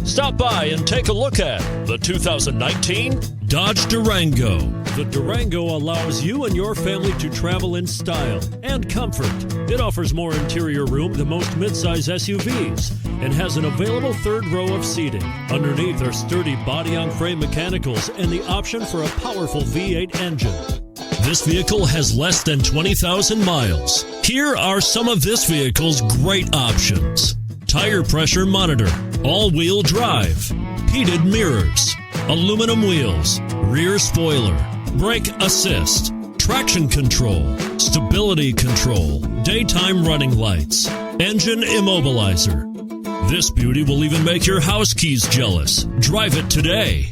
Stop by and take a look at the 2019 Dodge Durango. The Durango allows you and your family to travel in style and comfort. It offers more interior room than most midsize SUVs and has an available third row of seating. Underneath are sturdy body-on-frame mechanicals and the option for a powerful V8 engine. This vehicle has less than 20,000 miles. Here are some of this vehicle's great options: tire pressure monitor, all-wheel drive, heated mirrors, aluminum wheels, rear spoiler, brake assist, traction control, stability control, daytime running lights, engine immobilizer. This beauty will even make your house keys jealous. Drive it today.